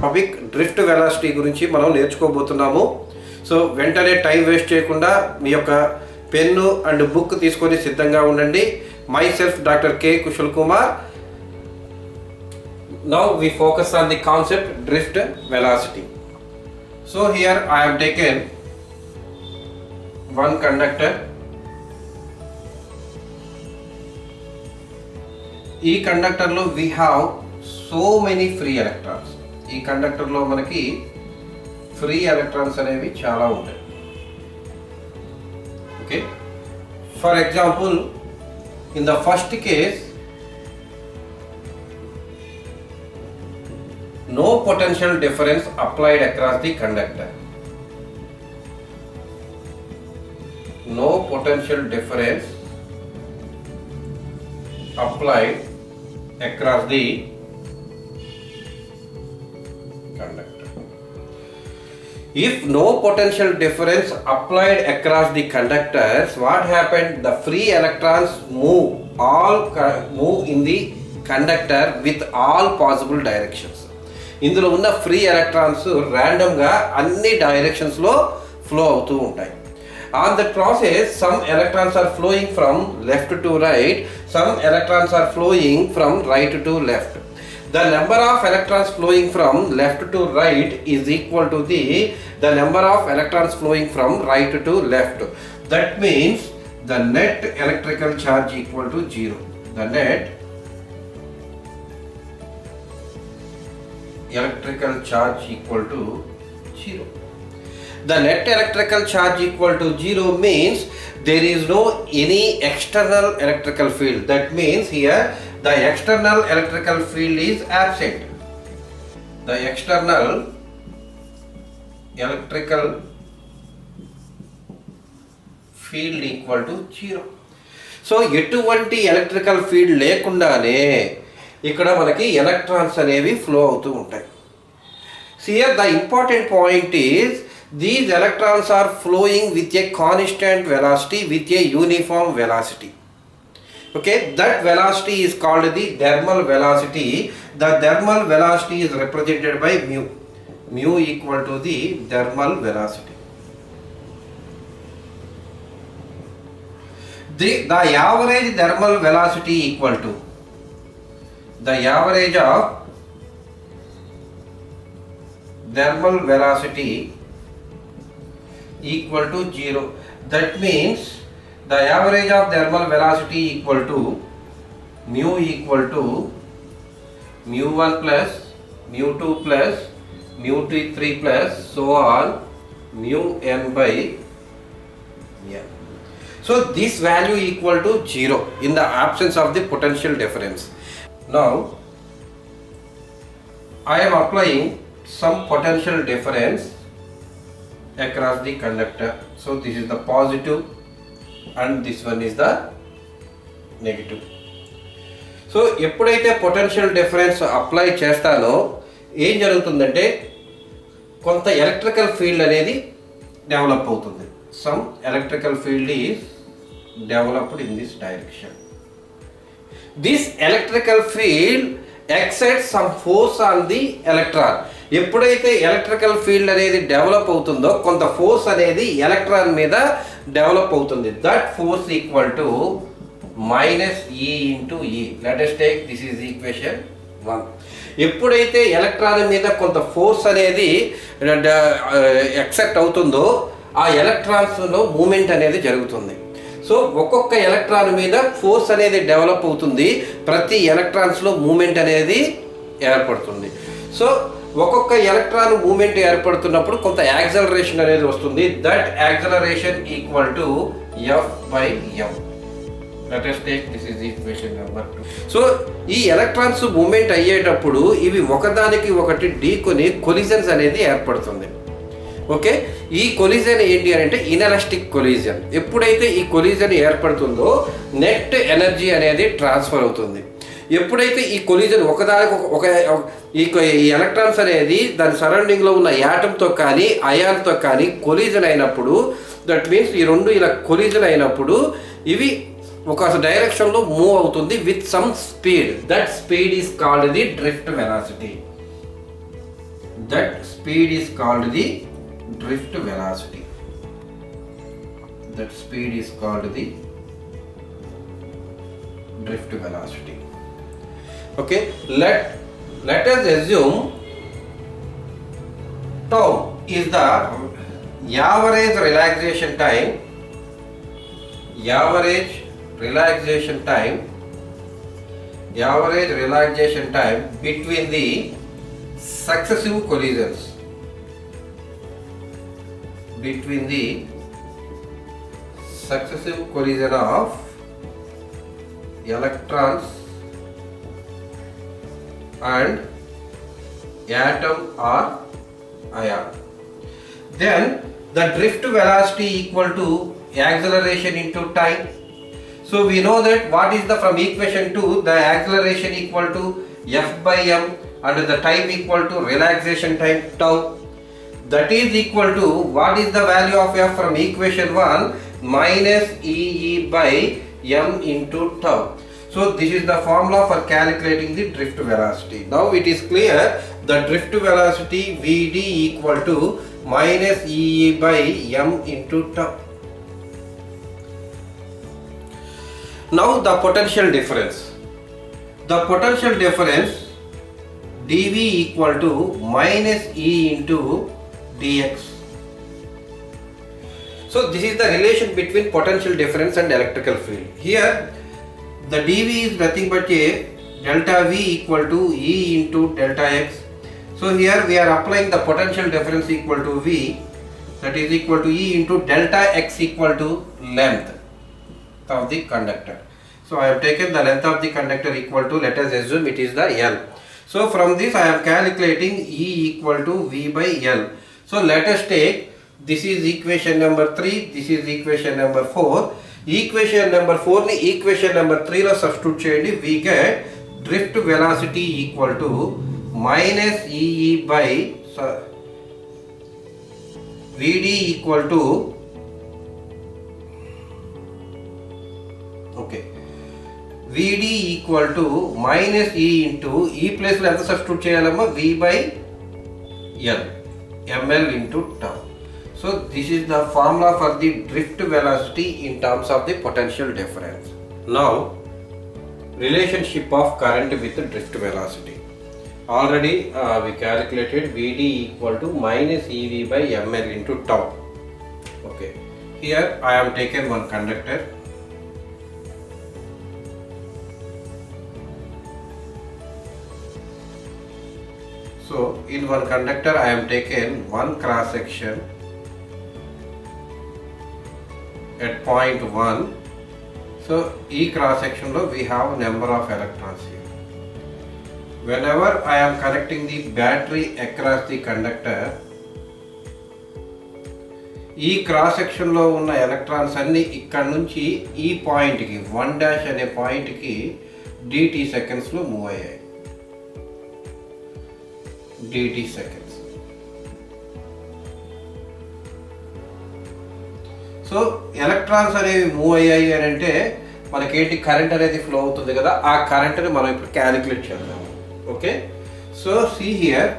Topic drift velocity గురించి మనం నేర్చుకోబోతున్నాము. So వెంటనే టైం వేస్ట్ చేయకుండా మీ యొక్క పెన్ను అండ్ బుక్ తీసుకొని సిద్ధంగా ఉండండి. My self doctor K Kushal Kumar. Now we focus on the concept drift velocity. So here I have taken one conductor. ఈ కండక్టర్లో we have so many free electrons. ఈ కండక్టర్లో మనకి free electrons అనేవి చాలా ఉంటాయి. Okay, for example in the first case no potential difference applied across the conductor. No potential difference applied across the conductor. If no potential difference applied across the conductors, what happened? The free electrons move in the conductor with all possible directions. ఇందులో ఉన్న free electrons ర్యాండమ్గా అన్ని డైరెక్షన్స్లో flow అవుతూ ఉంటాయి. On the process some electrons are flowing from left to right, some electrons are flowing from right to left. The number of electrons flowing from left to right is equal to the number of electrons flowing from right to left. That means the net electrical charge equal to 0. The net electrical charge equal to 0. The net electrical charge equal to 0 means there is no any external electrical field. That means here the external electrical field is absent. The external electrical field equal to 0. So ఎటువంటి electrical field లేకుండానే ఇక్కడ మనకి electrons అనేవి flow అవుతూ ఉంటాయి. Here the important point is these electrons are flowing with a constant velocity with a uniform velocity. Okay, that velocity is called the thermal velocity. The thermal velocity is represented by mu. Mu equal to the thermal velocity. The average thermal velocity equal to the average of thermal velocity equal to 0. That means the average of thermal velocity equal to mu equal to mu1 plus mu2 plus mu3 plus so on mu n by n. So this value equal to 0 in the absence of the potential difference. Now I am applying some potential difference across the conductor. So this is the positive and this one is the negative. So ఎప్పుడైతే potential difference apply చేస్తానో ఏం జరుగుతుందంటే కొంత electrical field అనేది develop అవుతుంది. Some electrical field is developed in this direction. This electrical field exerts some force on the electron. ఎప్పుడైతే electrical field అనేది develop అవుతుందో కొంత ఫోర్స్ అనేది ఎలక్ట్రాన్ మీద డెవలప్ అవుతుంది. That force equal to -E into E. Let us take this is equation 1. ఎప్పుడైతే electron మీద కొంత ఫోర్స్ అనేది ఎక్సెప్ట్ అవుతుందో ఆ ఎలక్ట్రాన్స్లో మూమెంట్ అనేది జరుగుతుంది. సో ఒక్కొక్క ఎలక్ట్రాన్ మీద ఫోర్స్ అనేది డెవలప్ అవుతుంది. ప్రతి ఎలక్ట్రాన్స్లో మూమెంట్ అనేది ఏర్పడుతుంది. సో ఒక్కొక్క ఎలక్ట్రాన్ మూమెంట్ ఏర్పడుతున్నప్పుడు కొంత యాక్సలరేషన్ అనేది వస్తుంది. That acceleration equal to F/m. Let us take this is equation number 2. So ఈ ఎలక్ట్రాన్స్ మూమెంట్ అయ్యేటప్పుడు ఇవి ఒకదానికి ఒకటి ఢీకొని కొలిజన్స్ అనేది ఏర్పడుతుంది. ఓకే, ఈ కొలిజన్ ఏంటి అని అంటే ఇనెలాస్టిక్ కొలిజన్. ఎప్పుడైతే ఈ కొలిజన్ ఏర్పడుతుందో నెట్ ఎనర్జీ అనేది ట్రాన్స్ఫర్ అవుతుంది. ఎప్పుడైతే ఈ కొలిజన్ ఈ ఎలక్ట్రాన్స్ అనేది దాని సరౌండింగ్లో ఉన్న యాటమ్తో కానీ అయాన్తో కానీ కొలిజన్ అయినప్పుడు, దట్ మీన్స్ ఈ రెండు ఇలా కొలిజన్ అయినప్పుడు ఇవి ఒక డైరెక్షన్లో మూవ్ అవుతుంది with some speed. That speed is called the drift velocity. that speed is called the drift velocity. That speed is called the drift velocity. Okay, let us assume tau is the average relaxation time. Average relaxation time between the successive collisions. Between the successive collision of electrons and atom or ion. Then the drift velocity equal to acceleration into time. So we know that what is the, from equation 2, the acceleration equal to F by m and the time equal to relaxation time tau. That is equal to, what is the value of F from equation 1, minus EE by m into tau. So this is the formula for calculating the drift velocity. Now it is clear, the drift velocity Vd equal to minus EE by m into tau. Now the potential difference. The potential difference dV equal to minus E into dx. So this is the relation between potential difference and electrical field. Here the dV is nothing but a delta V equal to E into delta x. So here we are applying the potential difference equal to V, that is equal to E into delta x equal to length of the conductor. So I have taken the length of the conductor equal to, let us assume it is the L. So from this I am calculating E equal to V by L. So let us take, this is equation number 3, this is equation number 4. Equation number 4 ni equation number 3 lo substitute cheyandi, we get drift velocity equal to minus EE by Vd equal to, okay, Vd equal to minus E into E place lo enta substitute cheyalamma, V by L, ml into tau. So this is the formula for the drift velocity in terms of the potential difference. Now relationship of current with the drift velocity. Already we calculated Vd equal to minus EV by ml into tau. Okay, here I am taken one conductor. So in one conductor I am taken one cross section at point 1. So E cross section lo we have number of electrons here. Whenever I am connecting the battery across the conductor, E cross section lo unna electrons anni ikkada nunchi E point ki 1 dash ane point ki dt seconds lo move ayyayi. dt seconds. So electrons అనేవి move అయ్యాయి అని అంటే మనకేంటి, current అనేది flow అవుతుంది కదా, ఆ కరెంట్ని మనం ఇప్పుడు క్యాలిక్యులేట్ చేద్దాము. Okay, so see here,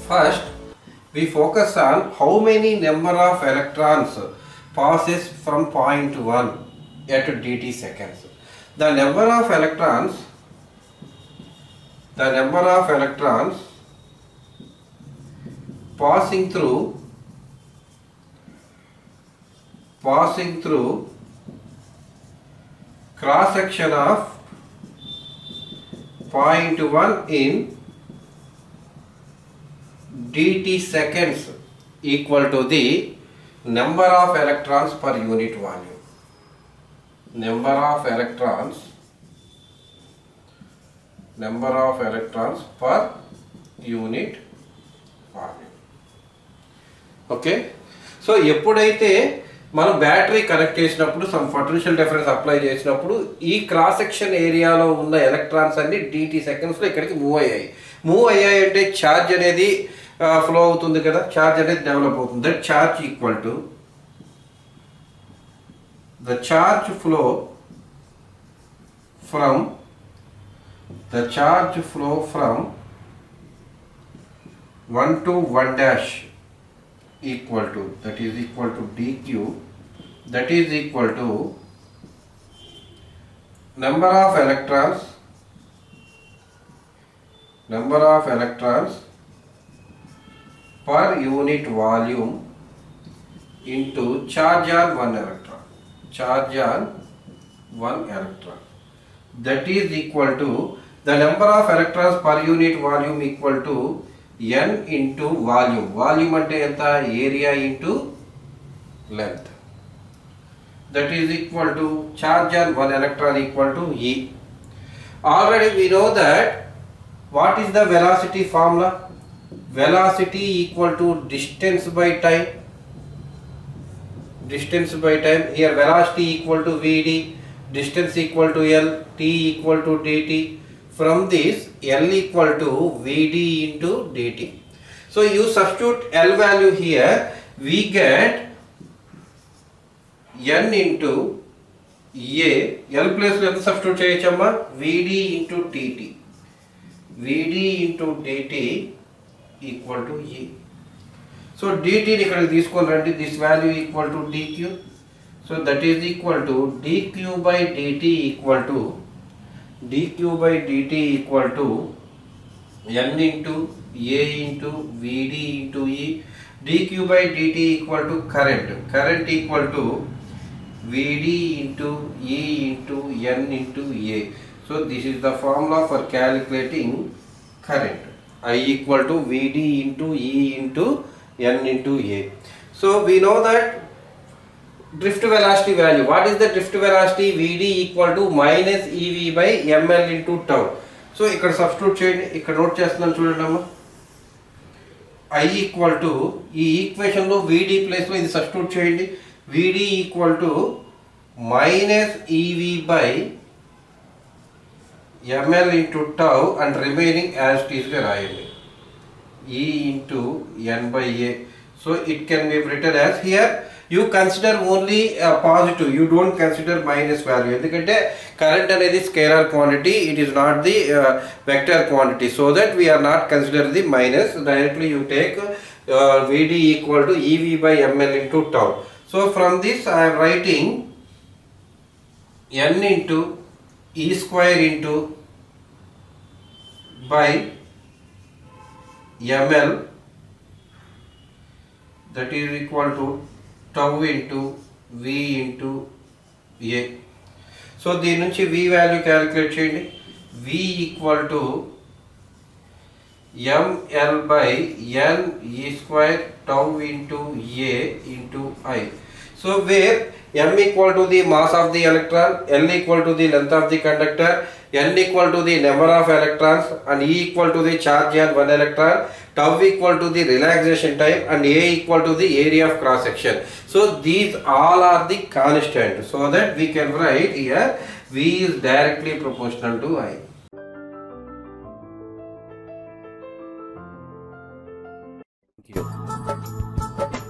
first we focus on how many number of electrons passes from point 1 at dt seconds. The number of electrons passing through cross section of point 1 in dt seconds equal to the number of electrons per unit volume. Number of electrons per unit volume. Okay, so ఎప్పుడైతే మనం battery connect చేసినప్పుడు some potential difference apply చేసినప్పుడు ఈ cross section ఏరియాలో ఉన్న electrons అన్ని dt సెకండ్స్లో ఇక్కడికి మూవ్ అయ్యాయి అంటే ఛార్జ్ అనేది ఫ్లో అవుతుంది కదా, ఛార్జ్ అనేది డెవలప్ అవుతుంది. That charge equal to the charge flow from 1 to 1 dash equal to, that is equal to dq, that is equal to number of electrons per unit volume into charge on one electron. That is equal to the number of electrons per unit volume equal to n into volume. Volume ante enta? Area into length. That is equal to charge on one electron equal to E. Already we know that what is the velocity formula? Velocity equal to distance by time. Here velocity equal to Vd, distance equal to L, t equal to dt. From this, L equal to Vd into dt. So you substitute L value here, we get n into A. L place lo substitute cheyachama? Vd into dt. Vd into dt equal to E. So dt ni ikkada తీసుకొని రండి, this value equal to dq. So that is equal to dq by dt equal to n into A into Vd into E. dq by dt equal to current equal to Vd into E into n into A. So this is the formula for calculating current. I equal to Vd into E into n into A. So we know that drift velocity value. What is the drift velocity? Vd equal to minus Ev by ml into tau. So ఇక్కడ substitute చేయండి, ఇక్కడ note చేస్తున్నాను చూడండి అమ్మా. I equal to ఈ equation లో Vd place లో ఇది సబ్స్టిట్యూట్ చేయండి. Vd equal to minus Ev by ml into tau and remaining as it is గా రాయండి. E into n by A. So it can be written as, here you consider only positive, you don't consider minus value. ఎందుకంటే current అనేది scalar quantity, it is not the vector quantity, so that we are not consider the minus. Directly you take Vd equal to Ev by ml into tau. So from this I am writing n into E square into by ml, that is equal to tau into V into A. So దీని నుంచి V value calculate చేయండి. V equal to ml by n E square tau into A into I. So where m equal to the mass of the electron, L equal to the length of the conductor, n equal to the number of electrons, and E equal to the charge on one electron, tau equal to the relaxation time, and A equal to the area of cross section. So these all are the constant, so that we can write here V is directly proportional to I. Thank you.